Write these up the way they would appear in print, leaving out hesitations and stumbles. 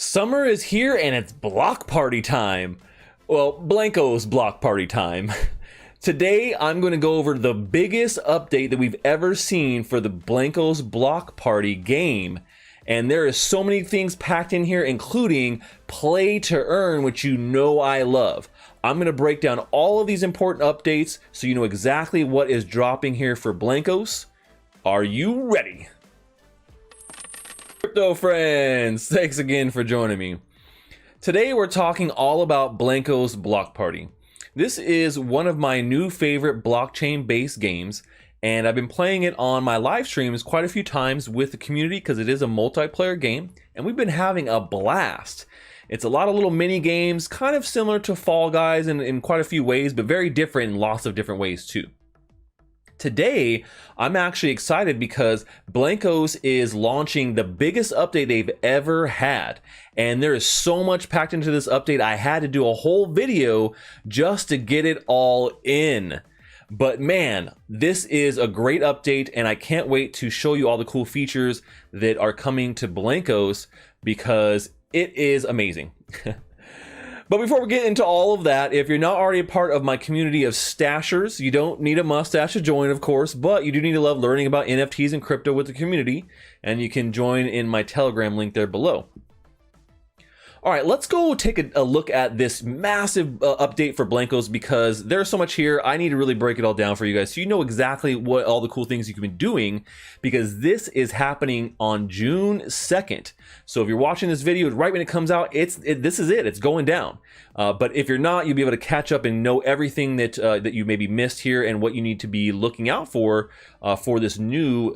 Summer is here and it's block party time. Well, Blankos block party time. Today, I'm going to go over the biggest update that we've ever seen for the Blankos block party game. And there is so many things packed in here, including play to earn, which you know I love. I'm going to break down all of these important updates so you know exactly what is dropping here for Blankos. Are you ready? Crypto friends, thanks again for joining me. Today we're talking all about Blankos Block Party. This is one of my new favorite blockchain-based games, and I've been playing it on my live streams quite a few times with the community because it is a multiplayer game, and we've been having a blast. It's a lot of little mini games, kind of similar to Fall Guys in quite a few ways, but very different in lots of different ways too. Today, I'm actually excited because Blankos is launching the biggest update they've ever had. And there is so much packed into this update, I had to do a whole video just to get it all in. But man, this is a great update and I can't wait to show you all the cool features that are coming to Blankos because it is amazing. But before we get into all of that, if you're not already a part of my community of stashers, you don't need a mustache to join, of course, but you do need to love learning about NFTs and crypto with the community, and you can join in my Telegram link there below. All right, let's go take a look at this massive update for Blankos because there's so much here. I need to really break it all down for you guys so you know exactly what all the cool things you can be doing because this is happening on June 2nd. So if you're watching this video right when it comes out, this is it. It's going down. But if you're not, you'll be able to catch up and know everything that that you maybe missed here and what you need to be looking out for this new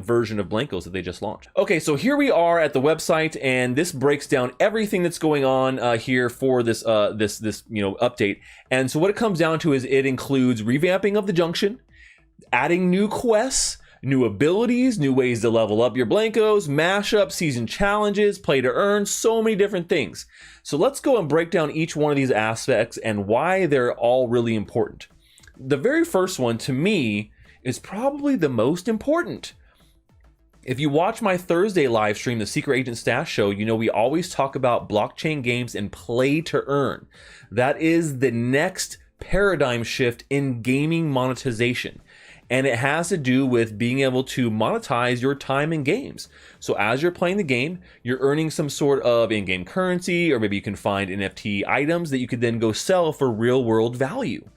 version of Blankos that they just launched. Okay, so here we are at the website, and this breaks down everything that's going on here for this update. And so what it comes down to is it includes revamping of the junction, adding new quests, new abilities, new ways to level up your Blankos, mashup, season challenges, play to earn, so many different things. So let's go and break down each one of these aspects and why they're all really important. The very first one to me is probably the most important. If you watch my Thursday live stream, the Secret Agent Stash Show, you know we always talk about blockchain games and play to earn. That is the next paradigm shift in gaming monetization. And it has to do with being able to monetize your time in games. So as you're playing the game, you're earning some sort of in-game currency, or maybe you can find NFT items that you could then go sell for real world value.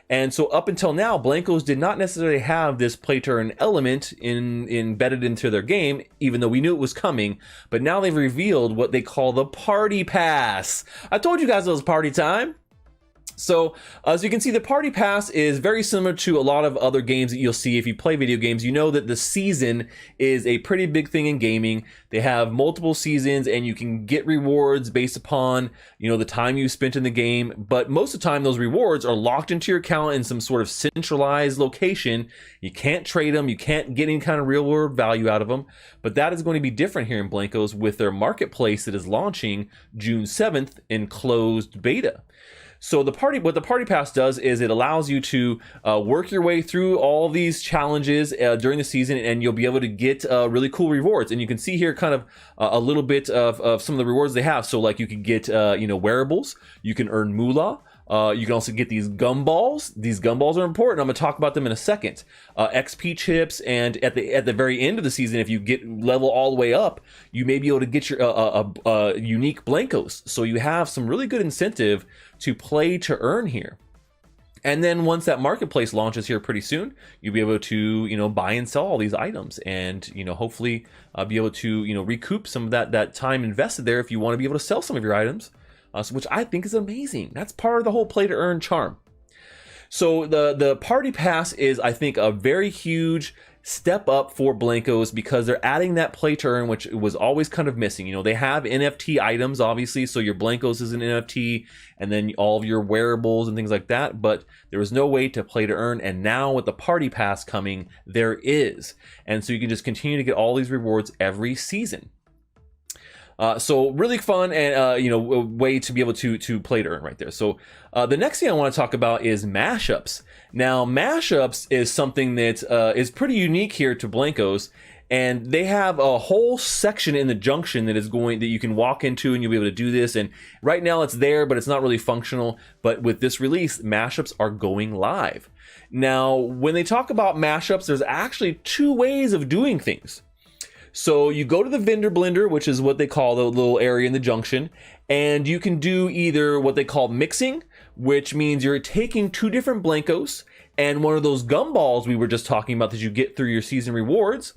And so up until now, Blankos did not necessarily have this play to earn element embedded into their game, even though we knew it was coming. But now they've revealed what they call the Party Pass. I told you guys it was party time. So as you can see, the Party Pass is very similar to a lot of other games that you'll see if you play video games. You know that the season is a pretty big thing in gaming. They have multiple seasons and you can get rewards based upon, the time you spent in the game. But most of the time, those rewards are locked into your account in some sort of centralized location. You can't trade them. You can't get any kind of real world value out of them. But that is going to be different here in Blankos with their marketplace that is launching June 7th in closed beta. So what the Party Pass does is it allows you to work your way through all these challenges during the season, and you'll be able to get really cool rewards. And you can see here kind of a little bit of some of the rewards they have. So like you can get wearables, you can earn moolah. You can also get these gumballs. These gumballs are important. I'm going to talk about them in a second. XP chips, and at the very end of the season, if you get level all the way up, you may be able to get your unique Blankos. So you have some really good incentive to play to earn here. And then once that marketplace launches here pretty soon, you'll be able to buy and sell all these items, and hopefully be able to recoup some of that time invested there if you want to be able to sell some of your items. Which I think is amazing. That's part of the whole play to earn charm. So the Party Pass is, I think, a very huge step up for Blankos because they're adding that play to earn, which was always kind of missing. They have NFT items, obviously, so your Blankos is an NFT, and then all of your wearables and things like that, but there was no way to play to earn, and now with the Party Pass coming, there is. And so you can just continue to get all these rewards every season. So really fun and a way to be able to play to earn right there. So the next thing I want to talk about is mashups. Now mashups is something that is pretty unique here to Blankos, and they have a whole section in the junction that you can walk into, and you'll be able to do this. And right now it's there, but it's not really functional. But with this release, mashups are going live. Now, when they talk about mashups, there's actually two ways of doing things. So you go to the vendor blender, which is what they call the little area in the junction, and you can do either what they call mixing, which means you're taking two different Blankos and one of those gumballs we were just talking about that you get through your season rewards,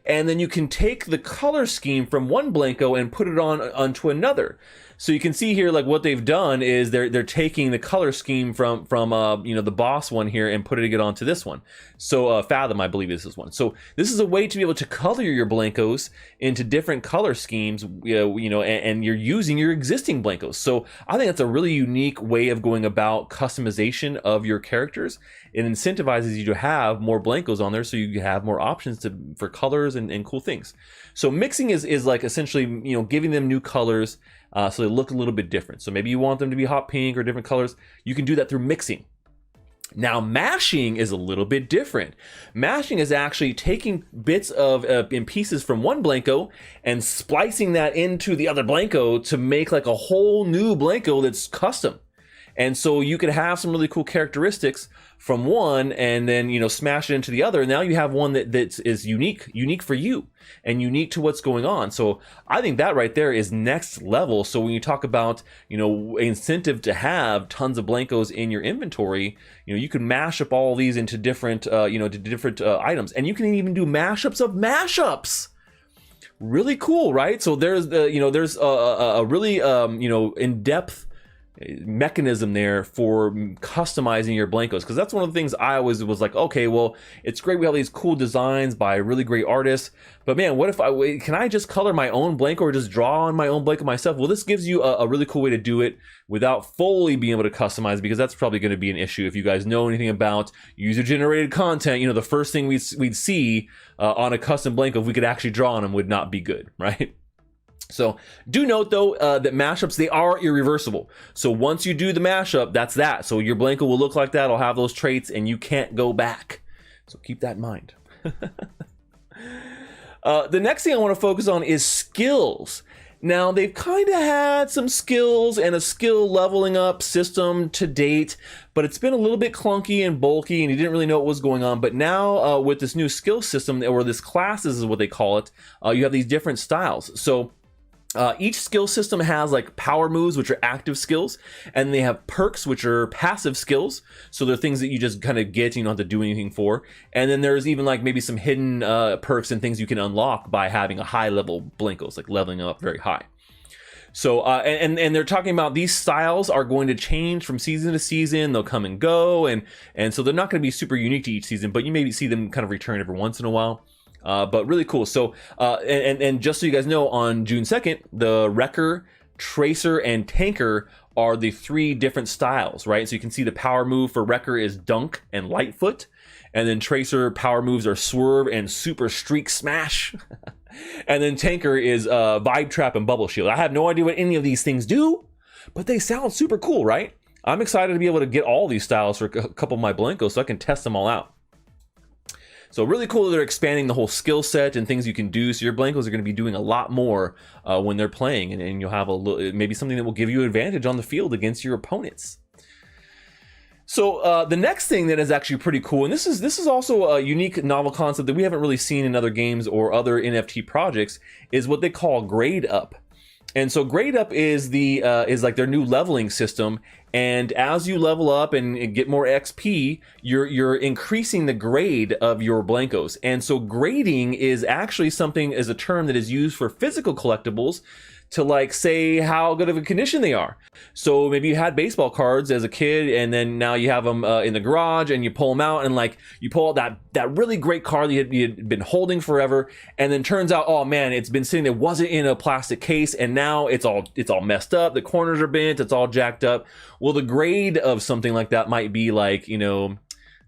and then you can take the color scheme from one Blanko and put it onto another. So you can see here, like, what they've done is they're taking the color scheme from the boss one here and putting it onto this one. So Fathom, I believe, is this one. So this is a way to be able to color your Blankos into different color schemes, and you're using your existing Blankos. So I think that's a really unique way of going about customization of your characters. It incentivizes you to have more Blankos on there, so you have more options for colors and cool things. So mixing is like essentially giving them new colors. So they look a little bit different. So maybe you want them to be hot pink or different colors. You can do that through mixing. Now, mashing is a little bit different. Mashing is actually taking bits in pieces from one Blanko and splicing that into the other Blanko to make like a whole new Blanko that's custom. And so you could have some really cool characteristics from one and then, smash it into the other. And now you have one that is unique for you and unique to what's going on. So I think that right there is next level. So when you talk about, incentive to have tons of Blankos in your inventory, you can mash up all these into different, items. And you can even do mashups of mashups. Really cool, right? So there's a really, in-depth mechanism there for customizing your Blankos, because that's one of the things I always was like, okay, well, it's great we have these cool designs by really great artists, but man, what if can I just color my own Blanko or just draw on my own Blanko myself? Well, this gives you a really cool way to do it without fully being able to customize, because that's probably going to be an issue. If you guys know anything about user-generated content, the first thing we'd see on a custom Blanko, if we could actually draw on them, would not be good, right? So do note though that mashups, they are irreversible. So once you do the mashup, that's that. So your Blanko will look like that. It'll have those traits and you can't go back. So keep that in mind. The next thing I want to focus on is skills. Now, they've kind of had some skills and a skill leveling up system to date, but it's been a little bit clunky and bulky and you didn't really know what was going on. But now with this new skill system, or this classes is what they call it, you have these different styles. So each skill system has like power moves, which are active skills, and they have perks, which are passive skills. So they're things that you just kind of get, you don't have to do anything for. And then there's even like maybe some hidden perks and things you can unlock by having a high level Blankos, like leveling up very high. So and they're talking about these styles are going to change from season to season. They'll come and go, and so they're not going to be super unique to each season, but you maybe see them kind of return every once in a while. But really cool. So, and just so you guys know, on June 2nd, the Wrecker, Tracer, and Tanker are the three different styles, right? So you can see the power move for Wrecker is Dunk and Lightfoot. And then Tracer power moves are Swerve and Super Streak Smash. And then Tanker is Vibe Trap and Bubble Shield. I have no idea what any of these things do, but they sound super cool, right? I'm excited to be able to get all these styles for a couple of my Blankos so I can test them all out. So really cool that they're expanding the whole skill set and things you can do. So your Blankos are going to be doing a lot more when they're playing, and you'll have maybe something that will give you an advantage on the field against your opponents. So the next thing that is actually pretty cool, and this is also a unique novel concept that we haven't really seen in other games or other NFT projects, is what they call grade up. And so grade up is like their new leveling system. And as you level up and get more XP, you're increasing the grade of your Blankos. And so grading is actually a term that is used for physical collectibles to like say how good of a condition they are. So maybe you had baseball cards as a kid, and then now you have them in the garage, and you pull them out, and like you pull out that really great card that you had been holding forever, and then turns out, oh man, it's been sitting there, wasn't in a plastic case, and now it's all messed up. The corners are bent, it's all jacked up. Well, the grade of something like that might be like,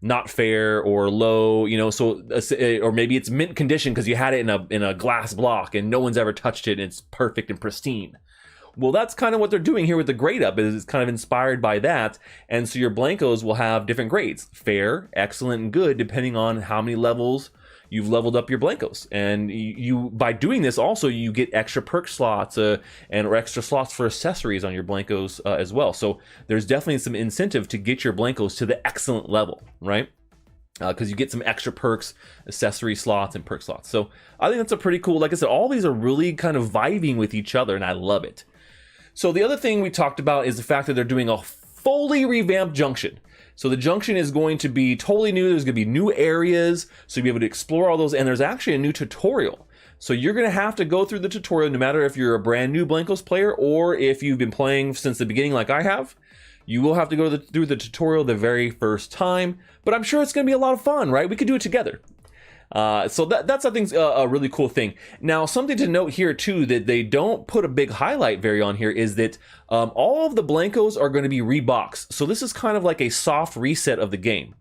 not fair or low, so or maybe it's mint condition because you had it in a glass block and no one's ever touched it and it's perfect and pristine. Well, that's kind of what they're doing here with the grade up, is it's kind of inspired by that. And so your Blankos will have different grades: fair, excellent, and good, depending on how many levels you've leveled up your Blankos. And you by doing this also, you get extra perk slots or extra slots for accessories on your Blankos as well. So there's definitely some incentive to get your Blankos to the excellent level, right? Because you get some extra perks, accessory slots, and perk slots. So I think that's a pretty cool, like I said, all these are really kind of vibing with each other, and I love it. So the other thing we talked about is the fact that they're doing a fully revamped junction. So the junction is going to be totally new. There's going to be new areas, so you'll be able to explore all those, and there's actually a new tutorial. So you're going to have to go through the tutorial no matter if you're a brand new Blankos player or if you've been playing since the beginning like I have. You will have to go through the tutorial the very first time, but I'm sure it's going to be a lot of fun, right? We could do it together. So that's I think a really cool thing. Now, something to note here too that they don't put a big highlight very on here is that all of the Blankos are going to be reboxed. So this is kind of like a soft reset of the game.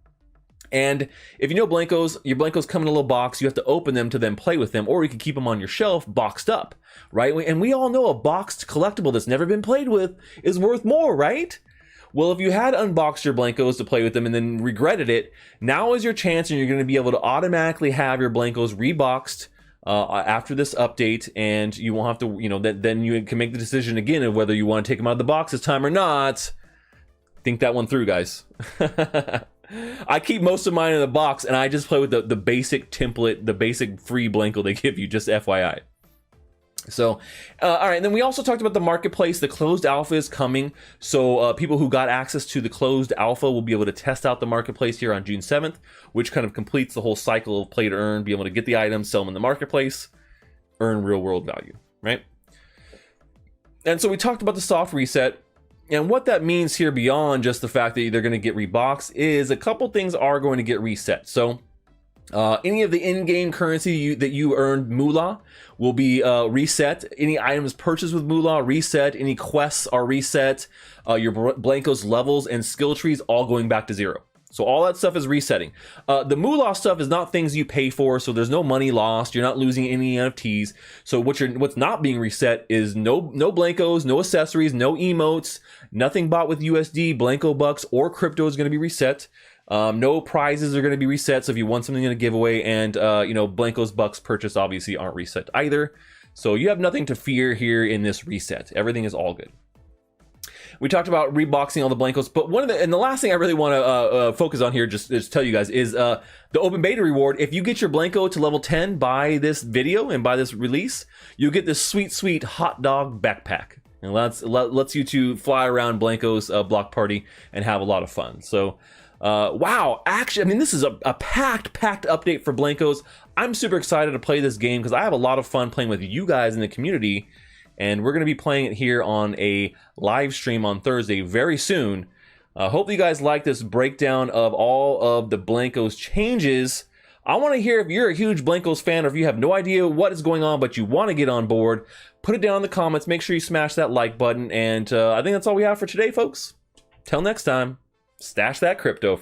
And if you know Blankos, your Blankos come in a little box. You have to open them to then play with them, or you can keep them on your shelf boxed up, right? And we all know a boxed collectible that's never been played with is worth more, right? Well, if you had unboxed your Blankos to play with them and then regretted it, now is your chance, and you're going to be able to automatically have your Blankos reboxed after this update, and you won't have to, you know, then you can make the decision again of whether you want to take them out of the box this time or not. Think that one through, guys. I keep most of mine in the box, and I just play with the basic template, the basic free Blanko they give you, just FYI. So, all right, and then we also talked about the marketplace. The closed alpha is coming, so people who got access to the closed alpha will be able to test out the marketplace here on June 7th, which kind of completes the whole cycle of play to earn, be able to get the items, sell them in the marketplace, earn real world value, right? And so we talked about the soft reset, and what that means here beyond just the fact that they're going to get reboxed is a couple things are going to get reset. So any of the in-game currency that you earned moolah will be reset. Any items purchased with moolah reset. Any quests are reset. Your Blankos levels and skill trees all going back to 0. So all that stuff is resetting. The moolah stuff is not things you pay for, so there's no money lost. You're not losing any NFTs. So what's not being reset is no Blankos, no accessories, no emotes, nothing bought with USD, Blanko bucks, or crypto is going to be reset. No prizes are going to be reset, so if you want something in a giveaway, and you know, Blankos bucks purchased obviously aren't reset either. So you have nothing to fear here in this reset. Everything is all good. We talked about reboxing all the Blankos, but the last thing I really want to focus on here, just tell you guys, is the open beta reward. If you get your Blanko to level 10 by this video and by this release, you'll get this sweet hot dog backpack. And lets you to fly around Blankos Blockparty and have a lot of fun. So wow, actually, I mean, this is a packed update for Blankos. I'm super excited to play this game because I have a lot of fun playing with you guys in the community, and we're going to be playing it here on a live stream on Thursday very soon. Hopefully you guys like this breakdown of all of the Blankos changes. I want to hear if you're a huge Blankos fan, or if you have no idea what is going on but you want to get on board. Put it down in the comments. Make sure you smash that like button, and I think that's all we have for today, folks. Till next time, stash that crypto.